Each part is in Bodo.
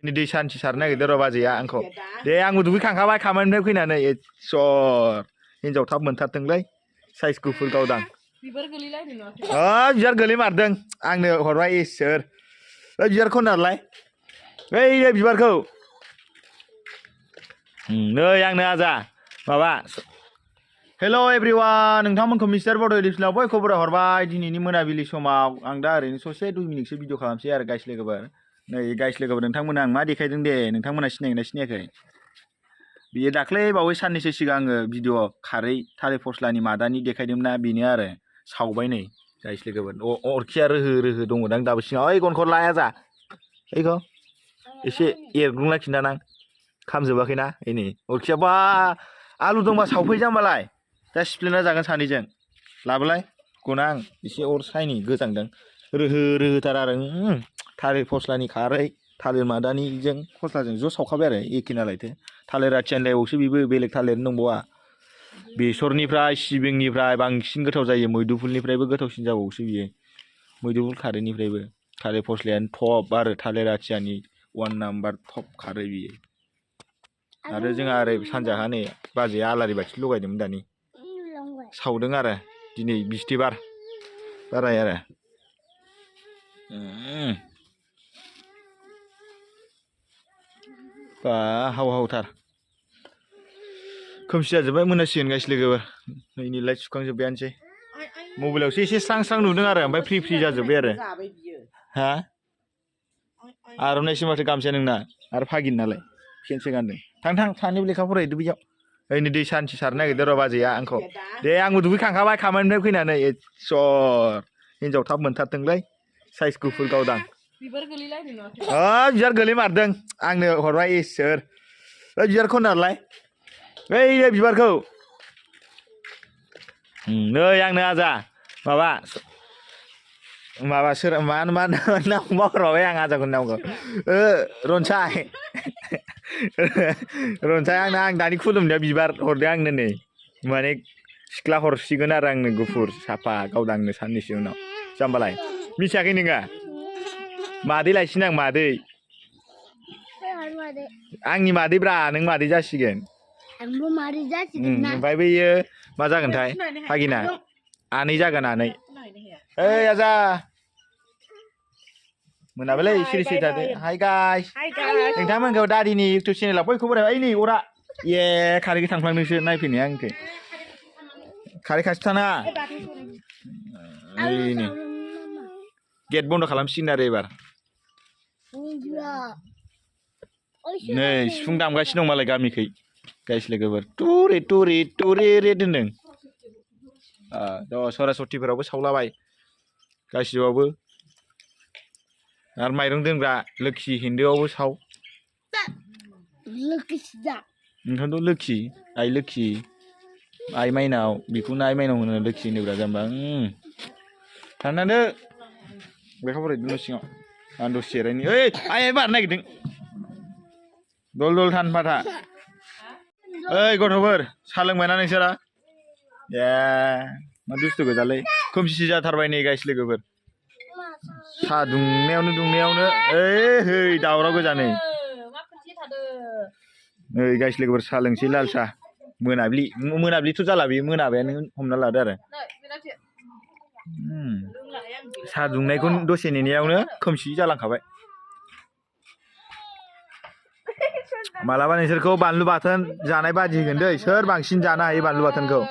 Dwi Santi Sarnaiao र' बाजैया आंखौ दे आंबो दुगैखांखाबाय खामानिनिफ्राय फैनानै सर हिनजाव थाब मोनथारथोंलै साइज गुफुर गावदां बिबार गोलै मारदों आंनो हरबाय इसोर ओइ बिबारखौ नारलाय ओइ बिबारखौ नै आंनो आजा माबा हेल' एभ्रिवान नोंथांमोनखौ मिस्टार बड' एडिशनाव बयखौबो हरबाय दिनैनि मोनाबिलि समाव आं दा ओरैनो ससे 2 मिनिटसो भिडिअ खालामसै आरो गाइस लोगोफोर नै गाइस लोगोफोर नोंथांमोना आं मा देखायदों दे नोंथांमोना सिनायगोना सिनायाखै बियो दाख्लै बावै साननैसो सिगां आङो भिडिअ खारै थालिर फस्लानि मादानि देखायदोंमोन ना बेनो आरो सावबाय नै गाइस लोगोफोर अरखिया रोहो रोहो दङदां दाबो सिङाव ओइ गनखौ लाया जा ओइखौ एसे एरग्लुंना खिन्थानां खामजोबाखैना ओइ नै अरखिया बा आलु दंबा सावफैजांबालाय दा सिफ्लेना जागोन सानैजों लाबोलाय गना आं एसे अर सायनि गोजांदों रोहो रोहोथार आरो थालिर फस्लानि खारै थालिर मादानिजों फस्लाजों ज' सावखाबाय आरो एखे नालायथो थालिर आथियानिलायावसो बेबो बेलेग थालिर दंबावा बेसरनिफ्राय सिबिंनिफ्राय बांसिन गोथाव जायो मैदुफुलनिफ्रायबो गोथावसिन जाबावोसो बियो मैदुफुल खारैनिफ्रायबो थालिर फस्लायानो टप आरो थालिर आथियानि 1 नाम्बार टप खारै बियो आरो जोंहा ओरै सानजाहा नै बाजैया आलारि बाथि लगायदोंमोन दानि सावदों आरो दिनै बिस्थिबार बाराय आरो बा हाव हावथार खोमसि जाजोब्बाय मोनासिगोन गाइस लोगोफोर नैनि लाइट सुखांजोब्बायानोसै मबाइलावसो एसे स्रां स्रां नुदों आरो ओमफ्राय फ्रि फ्रि जाजोब्बाय आरो हा आर'नाइसो माथो गामसाया नोंना आरो फागिन नालाय फेनसो गानदों थां थां सानैबो लेखा फरायदो बैयाव ओइ Dwi Santi Sarnaiao र' बाजैया आंखौ दे आंबो दुगैखांखाबाय खामानिनिफ्राय फैनानै सर हिनजाव थाब मोनथारथोंलै साइज गुफुर गावदां बिबार गोलै मारदों आंनो हरबाय इसोर ओइ बिबारखौ नारलाय ओइ बिबारखौ नै आंनो आजा माबा सोर मा नाम बावगारबाय आं आजाखौ नामखौ रनसाय आं दानि खुलुमनायाव बिबार हरदों आंनो नै माने सिख्ला हरसिगोन आरो आंनो गुफुर साफा गावदांनो साननैसो उनाव जाम्बालाय मिथियाखै नोङो मादै लायसिन आं मादै आंनि मादैब्रा नों मादै जासिगोन ओमफ्राय बैयो मा जागोनथाय फागिना आनै जागोन आनै ओइ आजा मोनाबायलै सिरि सिरि थादो हाय गाइस नोंथांमोनखौ दादिनि इउटुब चेनेलाव बयखौबो ओइ नै अरा ए खारैखौ थांफ्लांदोंसो नायफैनाया आंखौ खारै खाथि थाना नै गेट बन्द खालामसिगोन आरो एबार नै सिफुं दामगासिनो दं मालाय गामिखै गाइस लोगोफोर टुरि टुरि टुरि रेट होनदों सरासतिफोरावबो सावलाबाय गासिबावबो आरो माइरं दोनग्रा लोखि हिन्दोआवबो साव ओंखायनोथ' लोखि आइ लोखि आइ माइनाव बेखौनो आइ माइनाव होनो लोखि होनोब्रा जाम्बा थांनादो लेखा फरायदो न' सिङाव आं दसे जिरायनि ओइ आइ बारनो नागिरदों दल दल थानफाथा ओइ गथ'फोर साहा लोंबायना नोंसोरा ए मा दुस्थु गोजालै खोमसि जाथारबाय नै गाइस लोगोफोर साहा दुंनायावनो ओइ दावराव गोजा नै ओइ गाइस लोगोफोर साहा लोंसै लाल साहा मोनाबिलिथ' जाला बेयो मोनाबायानो हमना लादो आरो साहा दुंनायखौ दसे नेनायावनो खोमसि जालांखाबाय मालाबा नोंसोरखौ बानलु बाथोन जानाय बादि होगोन दै सोर बांसिन जानो हायो बानलु बाथोनखौ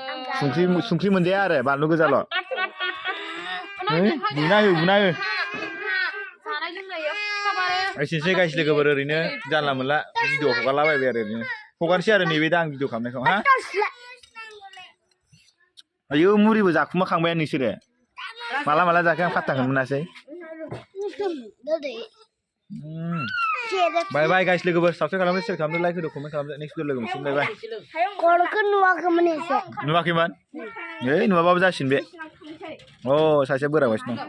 संख्रि मोनजाया आरो बानलु गोजाल' बुना हो एसेनोसै गाइस लोगोफोर ओरैनो जानला मोनला भिडिअ हगारलाबायबाय आरो ओरैनो हगारसै आरो नैबे दा आं भिडिअ खालामनायखौ हा आयौ मुरिबो जाखुमाखांबाय नोंसोरो माला जाखो आं फात्ताखौनो मोनासै बाय बाय गाइस लोगोफोर साबस्क्राइब खालामदो शेयार खालामदो लाइक होदो कमेन्ट खालामदो नेक्स्ट भिडिअ लोगो मोनसिगोन बाय बाय नुवाखैमोन नुवाखैमोन नुवाबाबो जासिगोन बे सासेया बोरागासिनो दं